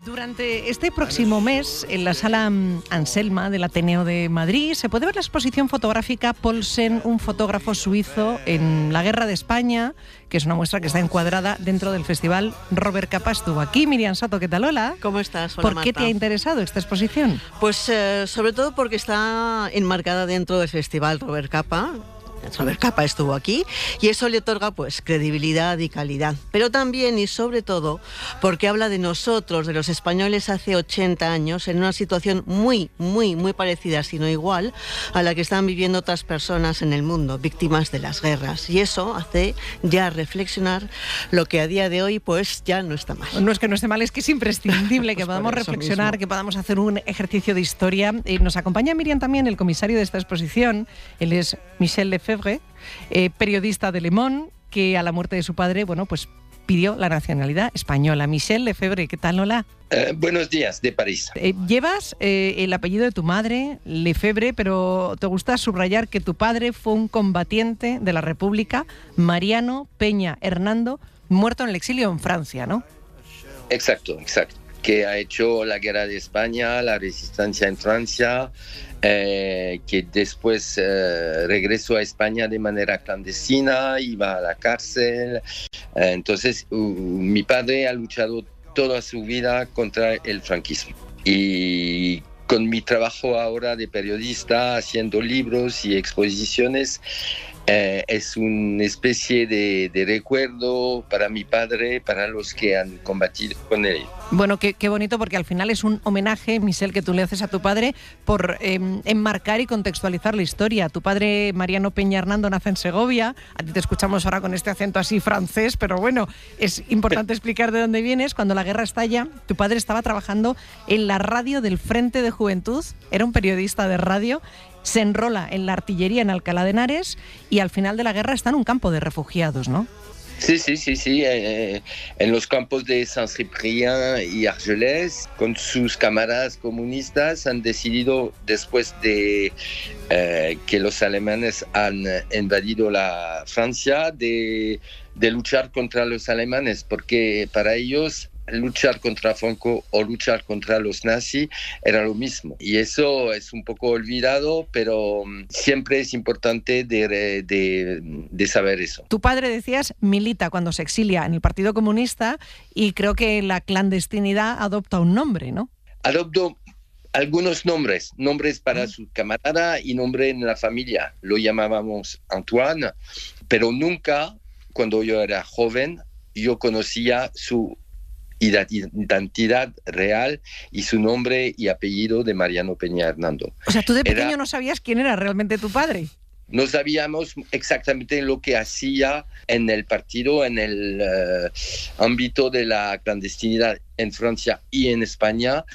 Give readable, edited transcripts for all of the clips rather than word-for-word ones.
Durante este próximo mes, en la sala Anselma del Ateneo de Madrid, se puede ver la exposición fotográfica Paulsen, un fotógrafo suizo en la Guerra de España, que es una muestra que está encuadrada dentro del festival Robert Capa. Estuvo aquí. Miriam Soto, ¿qué tal? Hola. ¿Cómo estás? Hola, ¿Por qué Marta. te ha interesado esta exposición? Pues sobre todo porque está enmarcada dentro del festival Robert Capa. Robert Capa estuvo aquí y eso le otorga pues credibilidad y calidad, pero también y sobre todo porque habla de nosotros, de los españoles hace 80 años, en una situación muy parecida, si no igual, a la que están viviendo otras personas en el mundo, víctimas de las guerras, y eso hace ya reflexionar lo que a día de hoy pues ya no está mal. No es que no esté mal, es que es imprescindible que Pues podamos por eso reflexionar, mismo. que podamos hacer un ejercicio de historia. Nos acompaña Miriam también, el comisario de esta exposición. Él es Michel Lefebvre, periodista de Le Monde, que a la muerte de su padre, pues pidió la nacionalidad española. Michel Lefebvre, ¿qué tal? Hola. Buenos días, de París. Llevas el apellido de tu madre, Lefebvre, pero te gusta subrayar que tu padre fue un combatiente de la República, Mariano Peña Hernando, muerto en el exilio en Francia, ¿no? Exacto. Que ha hecho la guerra de España, la resistencia en Francia, que después regresó a España de manera clandestina, iba a la cárcel. Entonces, mi padre ha luchado toda su vida contra el franquismo. Y con mi trabajo ahora de periodista, haciendo libros y exposiciones, es una especie de recuerdo para mi padre, para los que han combatido con él. Bueno, qué bonito, porque al final es un homenaje, Michel, que tú le haces a tu padre por enmarcar y contextualizar la historia. Tu padre, Mariano Peña Hernando, nace en Segovia. A ti te escuchamos ahora con este acento así francés, pero bueno, es importante explicar de dónde vienes. Cuando la guerra estalla, tu padre estaba trabajando en la radio del Frente de Juventud, era un periodista de radio, se enrola en la artillería en Alcalá de Henares y al final de la guerra está en un campo de refugiados, ¿no? Sí. En los campos de Saint-Cyprien y Argelès, con sus camaradas comunistas, han decidido, después de que los alemanes han invadido la Francia, de luchar contra los alemanes, porque para ellos luchar contra Franco o luchar contra los nazis era lo mismo. Y eso es un poco olvidado, pero siempre es importante de saber eso. Tu padre, decías, milita cuando se exilia en el Partido Comunista y creo que la clandestinidad adopta un nombre, ¿no? Adoptó algunos nombres para su camarada y nombre en la familia. Lo llamábamos Antoine, pero nunca, cuando yo era joven, yo conocía su identidad real y su nombre y apellido de Mariano Peña Hernando. O sea, tú de pequeño no sabías quién era realmente tu padre. No sabíamos exactamente lo que hacía en el partido, en el ámbito de la clandestinidad en Francia y en España.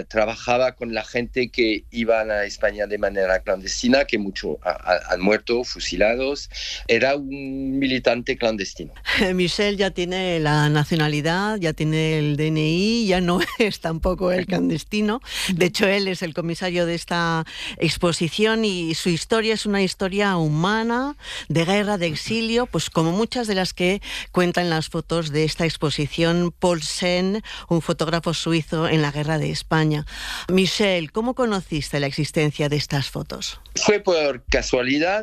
Trabajaba con la gente que iban a España de manera clandestina, que muchos han muerto, fusilados. Era un militante clandestino. Michel ya tiene la nacionalidad, ya tiene el DNI, ya no es tampoco el clandestino. De hecho, él es el comisario de esta exposición y su historia es una historia humana, de guerra, de exilio, pues como muchas de las que cuentan las fotos de esta exposición. Paulsen, un fotógrafo suizo en la guerra de España. Michel, ¿cómo conociste la existencia de estas fotos? Fue por casualidad.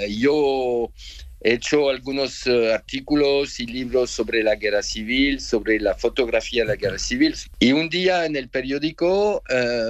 Yo he hecho algunos artículos y libros sobre la guerra civil, sobre la fotografía de la guerra civil. Y un día en el periódico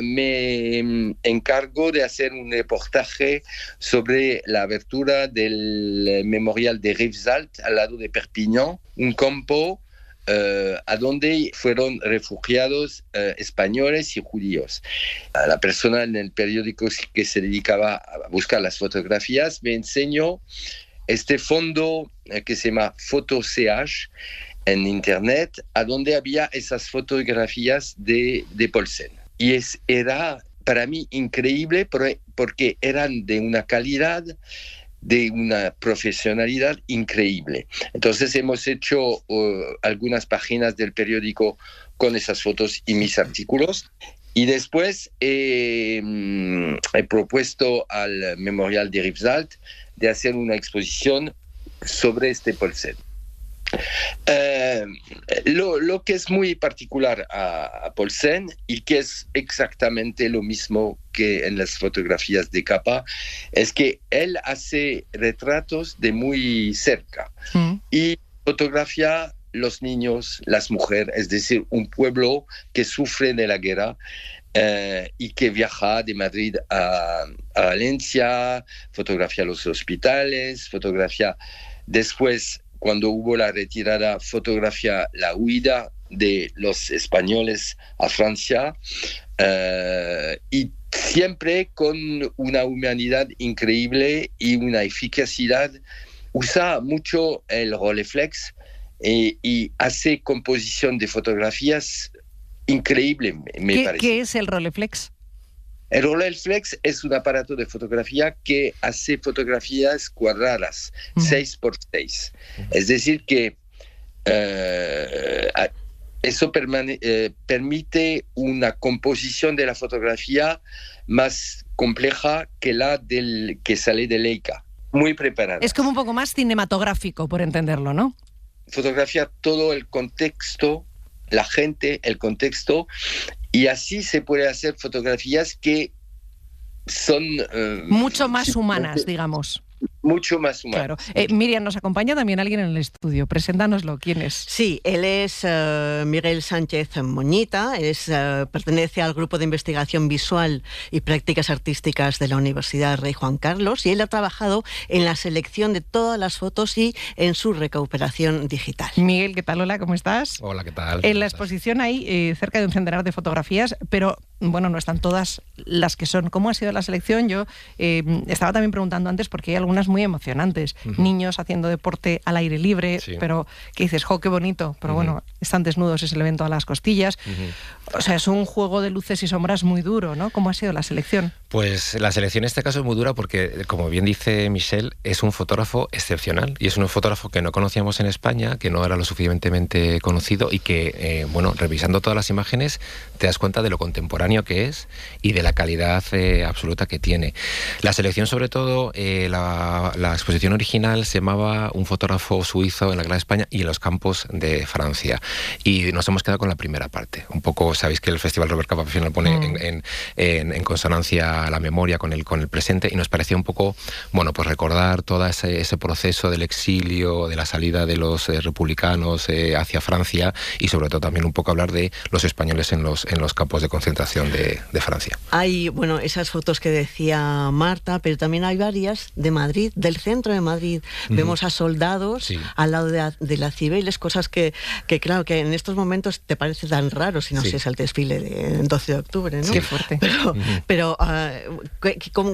me encargo de hacer un reportaje sobre la abertura del memorial de Rivesaltes, al lado de Perpignan, un campo a donde fueron refugiados españoles y judíos. La persona en el periódico que se dedicaba a buscar las fotografías me enseñó este fondo que se llama PhotoCH en internet, a donde había esas fotografías de Paulsen. Y era para mí increíble porque eran de una calidad, de una profesionalidad increíble. Entonces hemos hecho algunas páginas del periódico con esas fotos y mis artículos. Y después he propuesto al Memorial de Rivesaltes de hacer una exposición sobre este Paulsen. Lo que es muy particular a Paulsen y que es exactamente lo mismo que en las fotografías de capa es que él hace retratos de muy cerca y fotografía los niños, las mujeres, es decir, un pueblo que sufre de la guerra y que viaja de Madrid a Valencia, fotografía los hospitales, fotografía después, cuando hubo la retirada, fotografía la huida de los españoles a Francia y siempre con una humanidad increíble y una eficacidad. Usa mucho el Rolleiflex y hace composición de fotografías increíble, me parece. ¿Qué es el Rolleiflex? El Rolleiflex es un aparato de fotografía que hace fotografías cuadradas, 6x6. Es decir, que eso permite una composición de la fotografía más compleja que la que sale de Leica. Muy preparada. Es como un poco más cinematográfico, por entenderlo, ¿no? Fotografía todo el contexto, la gente, el contexto, y así se puede hacer fotografías que son... mucho más humanas, digamos. Mucho más humanas. Claro. Miriam, nos acompaña también alguien en el estudio. Preséntanoslo. ¿Quién es? Sí, él es Miguel Sánchez Moñita, pertenece al Grupo de Investigación Visual y Prácticas Artísticas de la Universidad Rey Juan Carlos, y él ha trabajado en la selección de todas las fotos y en su recuperación digital. Miguel, ¿qué tal? Hola, ¿cómo estás? Hola, ¿qué tal? En la exposición hay cerca de un centenar de fotografías, pero bueno, no están todas las que son. ¿Cómo ha sido la selección? Yo estaba también preguntando antes porque hay algunas muy emocionantes. Niños haciendo deporte al aire libre, pero que dices, ¡jo, qué bonito! Pero bueno, están desnudos, es el evento a las costillas. O sea, es un juego de luces y sombras muy duro, ¿no? ¿Cómo ha sido la selección? Pues la selección en este caso es muy dura porque, como bien dice Michelle, es un fotógrafo excepcional y es un fotógrafo que no conocíamos en España, que no era lo suficientemente conocido y que, bueno, revisando todas las imágenes te das cuenta de lo contemporáneo que es y de la calidad absoluta que tiene. La selección, sobre todo, la exposición original se llamaba Un fotógrafo suizo en la Gran España y en los campos de Francia. Y nos hemos quedado con la primera parte. Un poco, sabéis que el Festival Robert Capa al final pone en consonancia la memoria con el presente, y nos parecía un poco, bueno, pues recordar todo ese proceso del exilio, de la salida de los republicanos hacia Francia, y sobre todo también un poco hablar de los españoles en los campos de concentración de Francia. Hay, bueno, esas fotos que decía Marta, pero también hay varias de Madrid, del centro de Madrid. Vemos a soldados al lado de las Cibeles, cosas que claro, que en estos momentos te parece tan raro si no sé, es el desfile del 12 de octubre, ¿no? Qué fuerte. Pero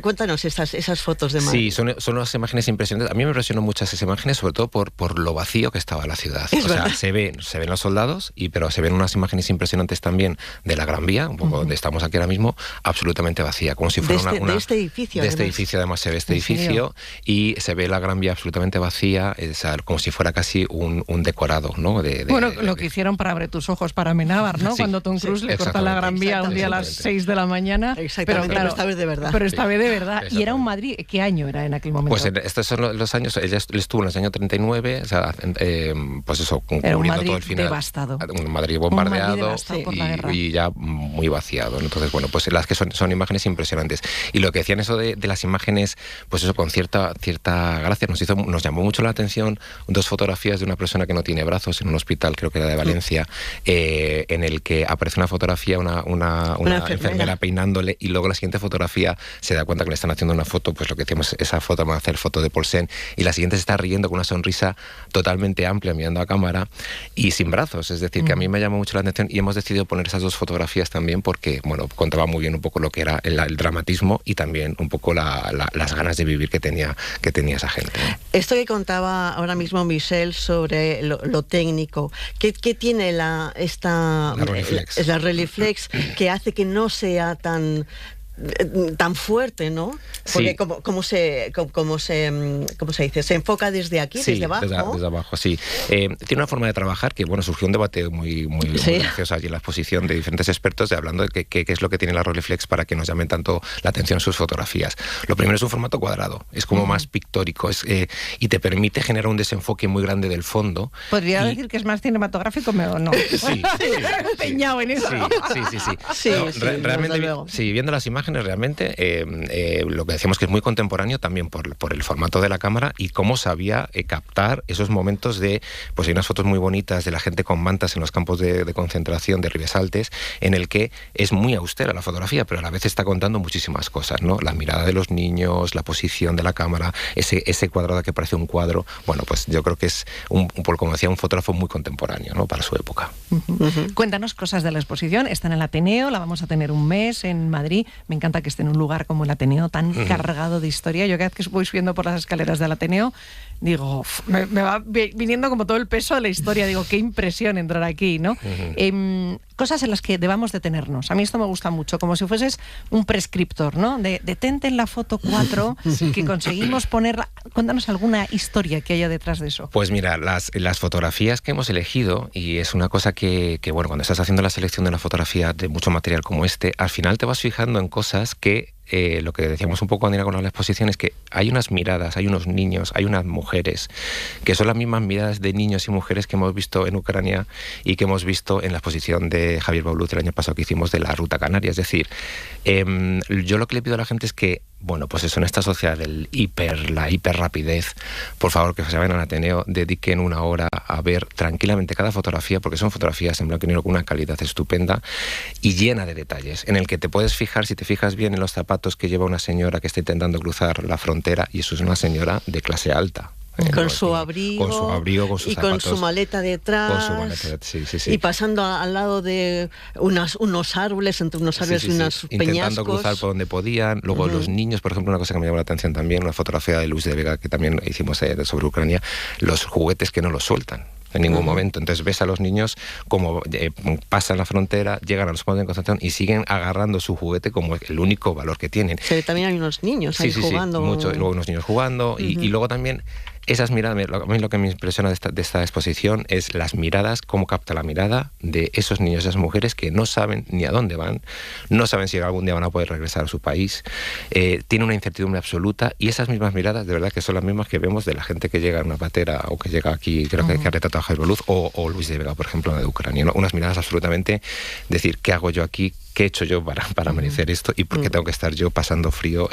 cuéntanos esas fotos de Madrid. Sí, son unas imágenes impresionantes. A mí me impresionó mucho esas imágenes, sobre todo por lo vacío que estaba la ciudad. O sea, se ven los soldados, pero se ven unas imágenes impresionantes también de la Gran Vía, un poco donde estamos aquí ahora mismo, absolutamente vacía, como si fuera de este edificio. De este edificio, además se ve este edificio y se ve la Gran Vía absolutamente vacía, como si fuera casi un decorado, ¿no? Lo que hicieron para Abre tus ojos para Amenábar, ¿no? Cuando Tom Cruise le corta la Gran Vía un día a las 6 de la mañana. Pero claro, esta vez de verdad. Pero esta vez de verdad. Y era un Madrid, ¿qué año era en aquel momento? Pues estos son los años, él estuvo en los años 39, o sea, pues eso, cubriendo todo el final. Devastado. Un Madrid bombardeado, un Madrid devastado por la guerra. Y ya muy vaciado. Entonces, bueno, pues las que son imágenes impresionantes. Y lo que decían eso de las imágenes, pues eso con cierta gracia, nos llamó mucho la atención dos fotografías de una persona que no tiene brazos en un hospital, creo que era de Valencia, en el que aparece una fotografía, una enfermera peinándole, y luego la siguiente fotografía se da cuenta que le están haciendo una foto, pues lo que decíamos, esa foto va a hacer foto de Paulsen, y la siguiente se está riendo con una sonrisa totalmente amplia mirando a cámara y sin brazos. Es decir, que a mí me llamó mucho la atención y hemos decidido poner esas dos fotografías también porque, bueno, contaba muy bien un poco lo que era el dramatismo y también un poco las ganas de vivir que tenía esa gente, ¿no? Esto que contaba ahora mismo Michelle sobre lo técnico, ¿qué tiene la Rolleiflex que hace que no sea tan tan fuerte, ¿no? Porque ¿cómo se dice? ¿Se enfoca desde aquí, sí, desde abajo? Desde abajo, sí. Tiene una forma de trabajar que, bueno, surgió un debate muy gracioso allí en la exposición de diferentes expertos hablando de qué es lo que tiene la Rolleiflex para que nos llamen tanto la atención sus fotografías. Lo primero es un formato cuadrado, es como más pictórico y te permite generar un desenfoque muy grande del fondo. ¿Podría decir que es más cinematográfico o no? Sí. Empeñado en eso. Sí. Realmente, viendo las imágenes, realmente lo que decíamos que es muy contemporáneo también por el formato de la cámara y cómo sabía captar esos momentos de, pues hay unas fotos muy bonitas de la gente con mantas en los campos de concentración de Ribesaltes, en el que es muy austera la fotografía, pero a la vez está contando muchísimas cosas, ¿no? La mirada de los niños, la posición de la cámara, ese cuadrado que parece un cuadro. Bueno, pues yo creo que es, como decía, un fotógrafo muy contemporáneo, ¿no? Para su época. Cuéntanos cosas de la exposición. Está en el Ateneo, la vamos a tener un mes en Madrid. Me encanta que esté en un lugar como el Ateneo, tan cargado de historia. Yo cada vez que voy subiendo por las escaleras del Ateneo, digo, me va viniendo como todo el peso de la historia. Digo, qué impresión entrar aquí, ¿no? Cosas en las que debamos detenernos. A mí esto me gusta mucho, como si fueses un prescriptor, ¿no? Detente en la foto 4, que conseguimos ponerla. Cuéntanos alguna historia que haya detrás de eso. Pues mira, las fotografías que hemos elegido, y es una cosa que bueno, cuando estás haciendo la selección de una fotografía de mucho material como este, al final te vas fijando en cosas que lo que decíamos un poco cuando con la exposición es que hay unas miradas, hay unos niños, hay unas mujeres, que son las mismas miradas de niños y mujeres que hemos visto en Ucrania y que hemos visto en la exposición de Javier Baulut el año pasado que hicimos de la Ruta Canaria. Es decir, yo lo que le pido a la gente es que, bueno, pues eso, en esta sociedad la hiperrapidez, por favor, que se vayan al Ateneo, dediquen una hora a ver tranquilamente cada fotografía, porque son fotografías en blanco y negro con una calidad estupenda y llena de detalles, en el que te puedes fijar, si te fijas bien, en los zapatos que lleva una señora que está intentando cruzar la frontera, y eso es una señora de clase alta. Con su abrigo, con sus y zapatos, con su maleta detrás, con su maleta, sí. Y pasando al lado de unos árboles, entre unos árboles y unos peñascos. Intentando cruzar por donde podían. Luego los niños, por ejemplo, una cosa que me llamó la atención también, una fotografía de Luis de Vega que también hicimos sobre Ucrania, los juguetes que no los sueltan en ningún momento. Entonces ves a los niños como pasan la frontera, llegan a los puntos de concentración y siguen agarrando su juguete como el único valor que tienen. Sí, también hay unos niños ahí jugando. Sí, mucho. Y luego unos niños jugando y luego también esas miradas. A mí lo que me impresiona de esta exposición es las miradas, cómo capta la mirada de esos niños y esas mujeres que no saben ni a dónde van, no saben si algún día van a poder regresar a su país, tiene una incertidumbre absoluta, y esas mismas miradas de verdad que son las mismas que vemos de la gente que llega a una patera o que llega aquí, creo que ha retratado a Javier Baulut o Luis de Vega, por ejemplo, de Ucrania, ¿no? Unas miradas absolutamente, decir, ¿qué hago yo aquí? ¿Qué he hecho yo para merecer esto? ¿Y por qué tengo que estar yo pasando frío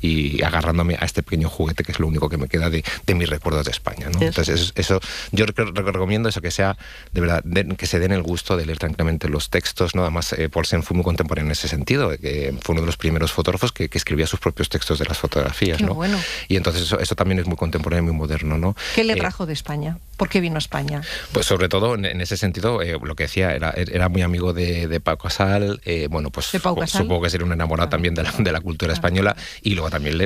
y agarrándome a este pequeño juguete que es lo único que me queda de mis recuerdos de España, ¿no? Entonces eso yo recomiendo eso, que sea de verdad, que se den el gusto de leer tranquilamente los textos, ¿no? Además, Paulsen fue muy contemporáneo en ese sentido, que fue uno de los primeros fotógrafos que escribía sus propios textos de las fotografías, ¿no? Bueno. Y entonces eso también es muy contemporáneo y muy moderno, ¿no? ¿Qué le trajo de España? ¿Por qué vino a España? Pues sobre todo en ese sentido, lo que decía, era muy amigo de Pau Casal, bueno, pues supongo que sería un enamorado también de la cultura española, y luego también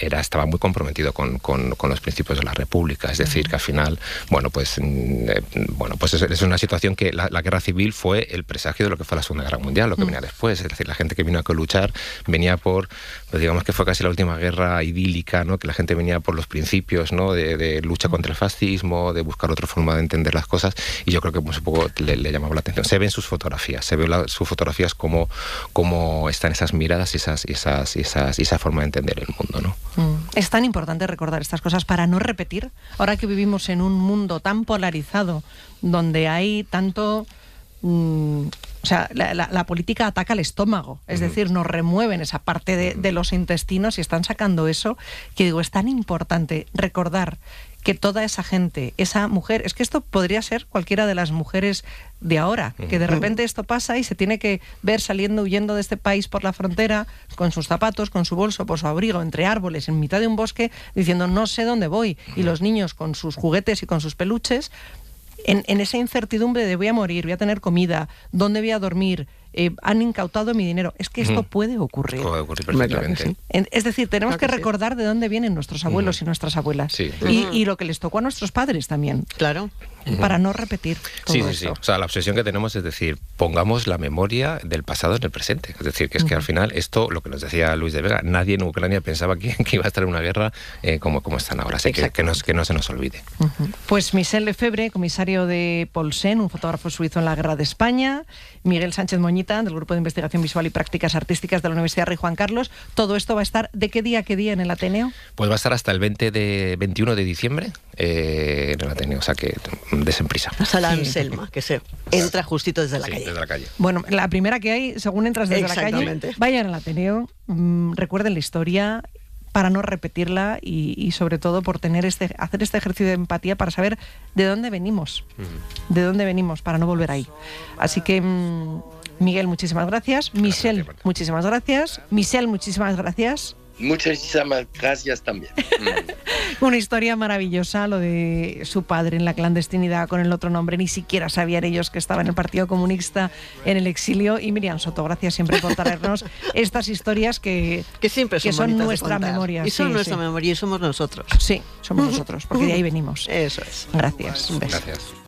estaba muy comprometido con los principios de la República, es decir, que al final, pues es una situación que la guerra civil fue el presagio de lo que fue la Segunda Guerra Mundial, lo que venía después, es decir, la gente que vino a luchar venía pues digamos que fue casi la última guerra idílica, ¿no? Que la gente venía por los principios, ¿no? de lucha contra el fascismo, de buscar otra forma de entender las cosas, y yo creo que un poco le llamaba la atención. Se ven sus fotografías, sus fotografías como están esas miradas y esa forma de entender el mundo, ¿no? Es tan importante recordar estas cosas para no repetir, ahora que vivimos en un mundo tan polarizado, donde hay tanto... o sea, la política ataca al estómago, es decir, nos remueven esa parte de los intestinos y están sacando eso, que digo, es tan importante recordar que toda esa gente, esa mujer, es que esto podría ser cualquiera de las mujeres de ahora, que de repente esto pasa y se tiene que ver saliendo, huyendo de este país por la frontera, con sus zapatos, con su bolso, por su abrigo, entre árboles, en mitad de un bosque, diciendo no sé dónde voy, y los niños con sus juguetes y con sus peluches, en esa incertidumbre de voy a morir, voy a tener comida, dónde voy a dormir, han incautado mi dinero. Es que esto puede ocurrir. Puede ocurrir perfectamente. Sí. Es decir, tenemos Claro que que recordar de dónde vienen nuestros abuelos y nuestras abuelas. Sí. Y lo que les tocó a nuestros padres también. Claro. Para no repetir todo Sí. esto. O sea, la obsesión que tenemos es decir, pongamos la memoria del pasado en el presente. Es decir, que es que al final esto, lo que nos decía Luis de Vega, nadie en Ucrania pensaba que iba a estar en una guerra como están ahora. Así que no se nos olvide. Pues Michel Lefebvre, comisario de Paulsen, un fotógrafo suizo en la Guerra de España, Miguel Sánchez Moñita, del Grupo de Investigación Visual y Prácticas Artísticas de la Universidad Rey Juan Carlos. Todo esto va a estar ¿de qué día a qué día en el Ateneo? Pues va a estar hasta el 21 de diciembre en el Ateneo, o sea que desen prisa. Sala Anselma, que se entra justito desde la calle. Desde la calle. Bueno, la primera que hay, según entras desde la calle, Exactamente. vayan al Ateneo, recuerden la historia para no repetirla y sobre todo por hacer este ejercicio de empatía para saber de dónde venimos, para no volver ahí. Así que Miguel, muchísimas gracias. Michel, muchísimas gracias. Michel, muchísimas gracias. Muchísimas gracias también. Una historia maravillosa, lo de su padre en la clandestinidad con el otro nombre. Ni siquiera sabían ellos que estaba en el Partido Comunista, en el exilio. Y Miriam Soto, gracias siempre por traernos estas historias que siempre son nuestra memoria. Y son nuestra memoria y somos nosotros. Sí, somos nosotros, porque de ahí venimos. Eso es. Gracias. Un beso. Gracias.